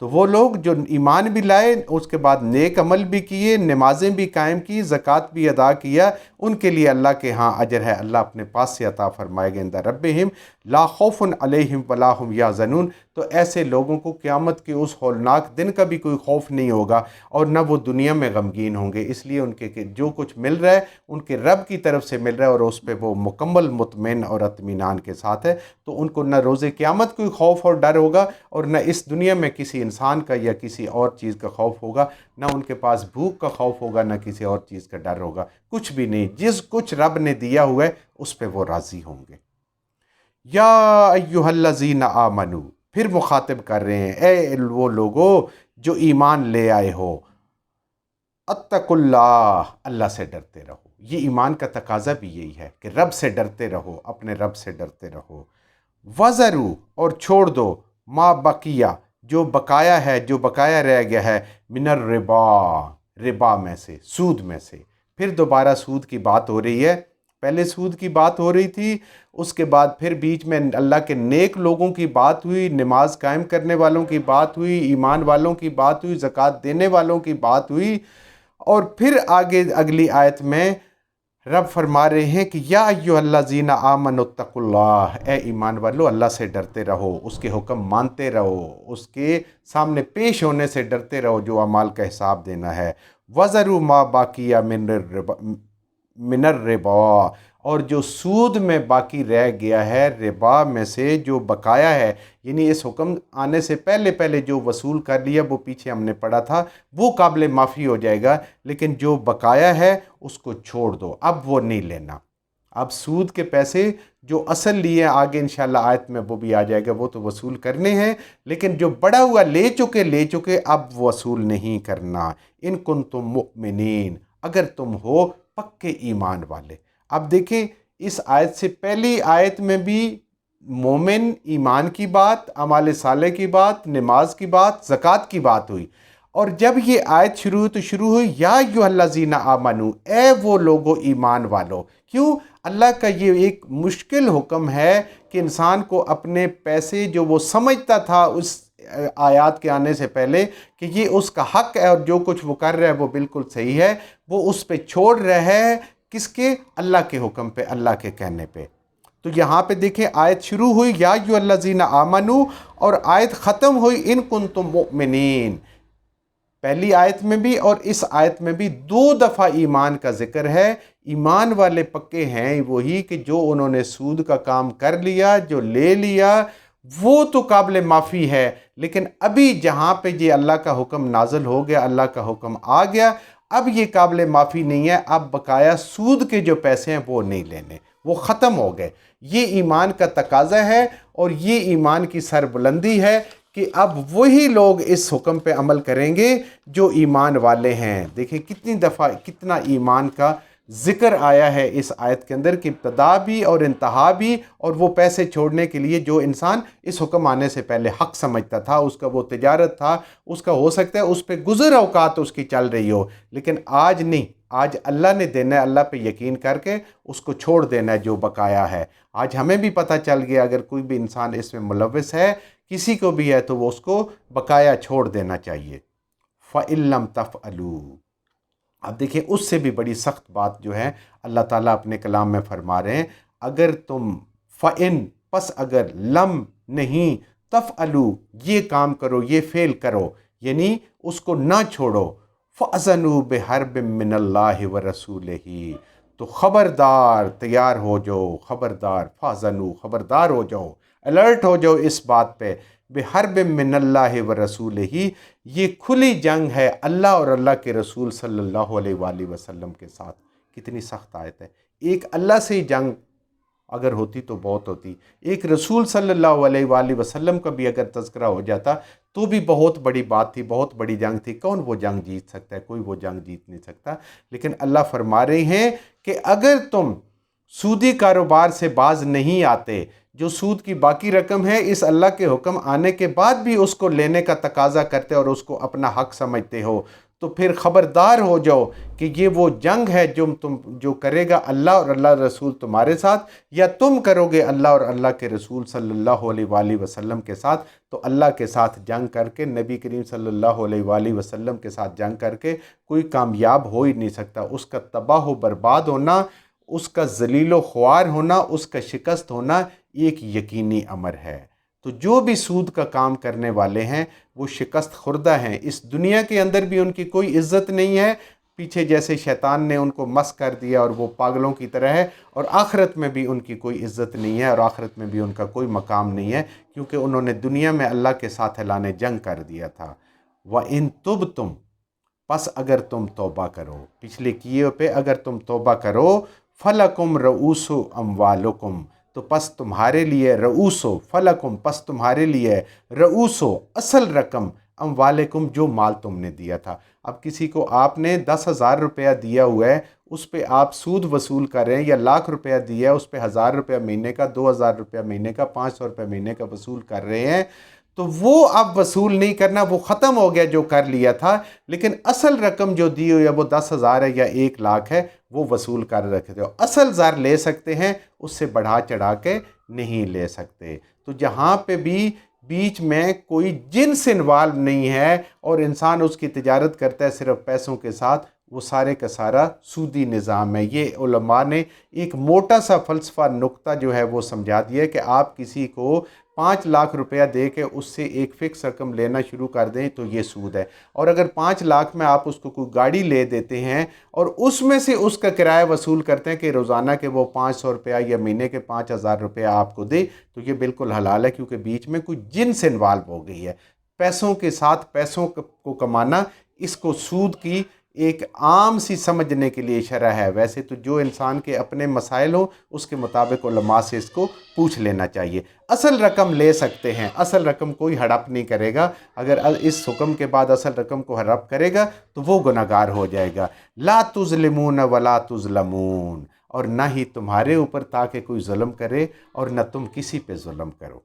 تو وہ لوگ جو ایمان بھی لائے، اس کے بعد نیک عمل بھی کیے، نمازیں بھی قائم کی، زکوٰۃ بھی ادا کیا، ان کے لیے اللہ کے ہاں اجر ہے، اللہ اپنے پاس سے عطا فرمائے گا۔ عند ربہم لا خوف علیہم ولا هم یحزنون، تو ایسے لوگوں کو قیامت کے اس ہولناک دن کا بھی کوئی خوف نہیں ہوگا اور نہ وہ دنیا میں غمگین ہوں گے، اس لیے ان کے کہ جو کچھ مل رہا ہے ان کے رب کی طرف سے مل رہا ہے اور اس پہ وہ مکمل مطمئن اور اطمینان کے ساتھ ہے، تو ان کو نہ روز قیامت کوئی خوف اور ڈر ہوگا اور نہ اس دنیا میں کسی انسان کا یا کسی اور چیز کا خوف ہوگا، نہ ان کے پاس بھوک کا خوف ہوگا، نہ کسی اور چیز کا ڈر ہوگا، کچھ بھی نہیں، جس کچھ رب نے دیا ہوا ہے اس پہ وہ راضی ہوں گے۔ یا ایہا الذین آمنو، پھر مخاطب کر رہے ہیں، اے وہ لوگو جو ایمان لے آئے ہو، اتقوا اللہ، اللہ سے ڈرتے رہو۔ یہ ایمان کا تقاضا بھی یہی ہے کہ رب سے ڈرتے رہو، اپنے رب سے ڈرتے رہو۔ وَذَرُوا، اور چھوڑ دو، ما بقیہ، جو بقایا ہے، جو بقایا رہ گیا ہے، من الربا، ربا میں سے، سود میں سے۔ پھر دوبارہ سود کی بات ہو رہی ہے، پہلے سود کی بات ہو رہی تھی، اس کے بعد پھر بیچ میں اللہ کے نیک لوگوں کی بات ہوئی، نماز قائم کرنے والوں کی بات ہوئی، ایمان والوں کی بات ہوئی، زکوٰۃ دینے والوں کی بات ہوئی، اور پھر آگے اگلی آیت میں رب فرما رہے ہیں کہ یا ایھا الذین آمنوا اتقوا اللہ، اے ایمان والو اللہ سے ڈرتے رہو، اس کے حکم مانتے رہو، اس کے سامنے پیش ہونے سے ڈرتے رہو جو اعمال کا حساب دینا ہے۔ وَذَرُوا مَا بَقِیَ مِنَ الرِّبَا، اور جو سود میں باقی رہ گیا ہے، ربا میں سے جو بقایا ہے، یعنی اس حکم آنے سے پہلے پہلے جو وصول کر لیا وہ پیچھے ہم نے پڑھا تھا، وہ قابل معافی ہو جائے گا، لیکن جو بقایا ہے اس کو چھوڑ دو، اب وہ نہیں لینا۔ اب سود کے پیسے جو اصل لیے آگے انشاءاللہ آیت میں وہ بھی آ جائے گا، وہ تو وصول کرنے ہیں، لیکن جو بڑا ہوا لے چکے اب وصول نہیں کرنا۔ ان کنتم مؤمنین، اگر تم ہو پکے ایمان والے۔ اب دیکھیں اس آیت سے پہلی آیت میں بھی مومن ایمان کی بات، اعمال صالح کی بات، نماز کی بات، زکوٰۃ کی بات ہوئی، اور جب یہ آیت شروع تو شروع ہوئی یا ایھا الذین آمنو، اے وہ لوگو ایمان والو۔ کیوں؟ اللہ کا یہ ایک مشکل حکم ہے کہ انسان کو اپنے پیسے جو وہ سمجھتا تھا اس آیات کے آنے سے پہلے کہ یہ اس کا حق ہے اور جو کچھ وہ کر رہا ہے وہ بالکل صحیح ہے، وہ اس پہ چھوڑ رہا ہے، کس کے؟ اللہ کے حکم پہ، اللہ کے کہنے پہ۔ تو یہاں پہ دیکھیں آیت شروع ہوئی یا ایھا الذین آمنو، اور آیت ختم ہوئی ان کنتم مؤمنین۔ پہلی آیت میں بھی اور اس آیت میں بھی دو دفعہ ایمان کا ذکر ہے۔ ایمان والے پکے ہیں وہی کہ جو انہوں نے سود کا کام کر لیا، جو لے لیا، وہ تو قابل معافی ہے، لیکن ابھی جہاں پہ یہ اللہ کا حکم نازل ہو گیا، اللہ کا حکم آ گیا، اب یہ قابل معافی نہیں ہے، اب بقایا سود کے جو پیسے ہیں وہ نہیں لینے، وہ ختم ہو گئے۔ یہ ایمان کا تقاضا ہے اور یہ ایمان کی سربلندی ہے کہ اب وہی لوگ اس حکم پہ عمل کریں گے جو ایمان والے ہیں۔ دیکھیں کتنی دفعہ کتنا ایمان کا ذکر آیا ہے اس آیت کے اندر، کہ ابتدا بھی اور انتہا بھی، اور وہ پیسے چھوڑنے کے لیے جو انسان اس حکم آنے سے پہلے حق سمجھتا تھا، اس کا وہ تجارت تھا، اس کا ہو سکتا ہے اس پہ گزر اوقات اس کی چل رہی ہو، لیکن آج نہیں، آج اللہ نے دینا ہے، اللہ پہ یقین کر کے اس کو چھوڑ دینا ہے جو بقایا ہے۔ آج ہمیں بھی پتہ چل گیا اگر کوئی بھی انسان اس میں ملوث ہے، کسی کو بھی ہے، تو وہ اس کو بقایا چھوڑ دینا چاہیے۔ فَإِن لَّمْ تَفْعَلُوا، اب دیکھیں اس سے بھی بڑی سخت بات جو ہے اللہ تعالیٰ اپنے کلام میں فرما رہے ہیں، اگر تم فَإِن، پس اگر، لم، نہیں، تفعلوا، یہ کام کرو، یہ فعل کرو، یعنی اس کو نہ چھوڑو، فَأْذَنُوا بِحَرْبٍ مِّنَ اللَّهِ وَرَسُولِهِ، تو خبردار تیار ہو جاؤ، خبردار، فَأْذَنُوا، خبردار ہو جاؤ، الرٹ ہو جاؤ اس بات پہ، بِحَرْبٍ مِّنَ اللَّهِ وَرَسُولِهِ، یہ کھلی جنگ ہے اللہ اور اللہ کے رسول صلی اللہ علیہ وآلہ وسلم کے ساتھ۔ کتنی سخت آیت ہے، ایک اللہ سے ہی جنگ اگر ہوتی تو بہت ہوتی، ایک رسول صلی اللہ علیہ وآلہ وسلم کا بھی اگر تذکرہ ہو جاتا تو بھی بہت بڑی بات تھی، بہت بڑی جنگ تھی، کون وہ جنگ جیت سکتا ہے؟ کوئی وہ جنگ جیت نہیں سکتا۔ لیکن اللہ فرما رہے ہیں کہ اگر تم سودی کاروبار سے باز نہیں آتے، جو سود کی باقی رقم ہے، اس اللہ کے حکم آنے کے بعد بھی اس کو لینے کا تقاضا کرتے اور اس کو اپنا حق سمجھتے ہو، تو پھر خبردار ہو جاؤ کہ یہ وہ جنگ ہے جو کرے گا اللہ اور اللہ رسول تمہارے ساتھ، یا تم کرو گے اللہ اور اللہ کے رسول صلی اللہ علیہ وآلہ وسلم کے ساتھ۔ تو اللہ کے ساتھ جنگ کر کے، نبی کریم صلی اللہ علیہ وآلہ وسلم کے ساتھ جنگ کر کے کوئی کامیاب ہو ہی نہیں سکتا۔ اس کا تباہ و برباد ہونا، اس کا ذلیل و خوار ہونا، اس کا شکست ہونا ایک یقینی امر ہے۔ تو جو بھی سود کا کام کرنے والے ہیں وہ شکست خوردہ ہیں، اس دنیا کے اندر بھی ان کی کوئی عزت نہیں ہے، پیچھے جیسے شیطان نے ان کو مس کر دیا اور وہ پاگلوں کی طرح ہے، اور آخرت میں بھی ان کی کوئی عزت نہیں ہے، اور آخرت میں بھی ان کا کوئی مقام نہیں ہے، کیونکہ انہوں نے دنیا میں اللہ کے ساتھ اعلان جنگ کر دیا تھا۔ وَإِن تُبْتُمْ، پس اگر تم توبہ کرو، پچھلے کیے پہ اگر تم توبہ کرو، فَلَكُمْ رُؤُوسُ أَمْوَالُكُمْ، تو پس تمہارے لیے رؤوسو، فلکم پس تمہارے لیے رؤوسو اصل رقم، اموالکم جو مال تم نے دیا تھا۔ اب کسی کو آپ نے 10,000 روپیہ دیا ہوا ہے، اس پہ آپ سود وصول کر رہے ہیں، یا لاکھ روپیہ دیا ہے اس پہ 1,000 روپیہ مہینے کا، 2,000 روپیہ مہینے کا، 500 روپیہ مہینے کا وصول کر رہے ہیں، تو وہ اب وصول نہیں کرنا، وہ ختم ہو گیا جو کر لیا تھا، لیکن اصل رقم جو دی ہوئی ہے وہ 10,000 ہے یا 1,00,000 ہے، وہ وصول کر رکھتے ہو۔ اصل زر لے سکتے ہیں، اس سے بڑھا چڑھا کے نہیں لے سکتے۔ تو جہاں پہ بھی بیچ میں کوئی جنس انوالو نہیں ہے اور انسان اس کی تجارت کرتا ہے صرف پیسوں کے ساتھ، وہ سارے کا سارا سودی نظام ہے۔ یہ علماء نے ایک موٹا سا فلسفہ نقطہ جو ہے وہ سمجھا دیا ہے کہ آپ کسی کو 5 لاکھ روپیہ دے کے اس سے ایک فکس رقم لینا شروع کر دیں تو یہ سود ہے، اور اگر 5 لاکھ میں آپ اس کو کوئی گاڑی لے دیتے ہیں اور اس میں سے اس کا کرایہ وصول کرتے ہیں کہ روزانہ کے وہ 500 روپیہ یا مہینے کے 5,000 روپیہ آپ کو دے، تو یہ بالکل حلال ہے، کیونکہ بیچ میں کوئی جنس انوالو ہو گئی ہے۔ پیسوں کے ساتھ پیسوں کو کمانا، اس کو سود کی ایک عام سی سمجھنے کے لیے شرح ہے۔ ویسے تو جو انسان کے اپنے مسائل ہوں اس کے مطابق علماء سے اس کو پوچھ لینا چاہیے۔ اصل رقم لے سکتے ہیں، اصل رقم کوئی ہڑپ نہیں کرے گا، اگر اس حکم کے بعد اصل رقم کو ہڑپ کرے گا تو وہ گناہگار ہو جائے گا۔ لا تظلمون ولا تظلمون، اور نہ ہی تمہارے اوپر تاکہ کوئی ظلم کرے اور نہ تم کسی پہ ظلم کرو۔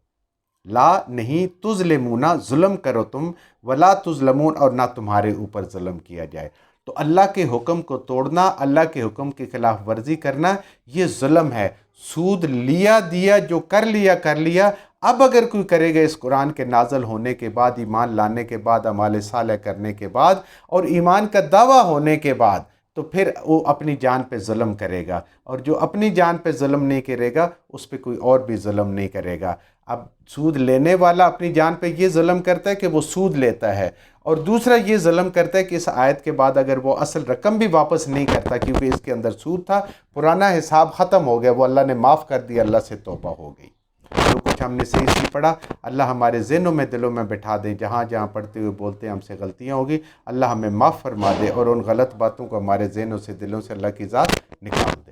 لا نہیں، تظلمون ظلم کرو تم، ولا تظلمون اور نہ تمہارے اوپر ظلم کیا جائے۔ تو اللہ کے حکم کو توڑنا، اللہ کے حکم کی خلاف ورزی کرنا، یہ ظلم ہے۔ سود لیا دیا جو کر لیا۔ اب اگر کوئی کرے گا اس قرآن کے نازل ہونے کے بعد، ایمان لانے کے بعد، اعمال صالح کرنے کے بعد اور ایمان کا دعویٰ ہونے کے بعد، تو پھر وہ اپنی جان پہ ظلم کرے گا، اور جو اپنی جان پہ ظلم نہیں کرے گا اس پہ کوئی اور بھی ظلم نہیں کرے گا۔ اب سود لینے والا اپنی جان پہ یہ ظلم کرتا ہے کہ وہ سود لیتا ہے، اور دوسرا یہ ظلم کرتا ہے کہ اس آیت کے بعد اگر وہ اصل رقم بھی واپس نہیں کرتا، کیونکہ اس کے اندر سود تھا، پرانا حساب ختم ہو گیا، وہ اللہ نے معاف کر دیا، اللہ سے توبہ ہو گئی۔ جو کچھ ہم نے صحیح سے پڑھا اللہ ہمارے ذہنوں میں، دلوں میں بٹھا دیں، جہاں جہاں پڑھتے ہوئے بولتے ہیں ہم سے غلطیاں ہوگی، اللہ ہمیں معاف فرما دے، اور ان غلط باتوں کو ہمارے ذہنوں سے، دلوں سے اللہ کی ذات نکال دے۔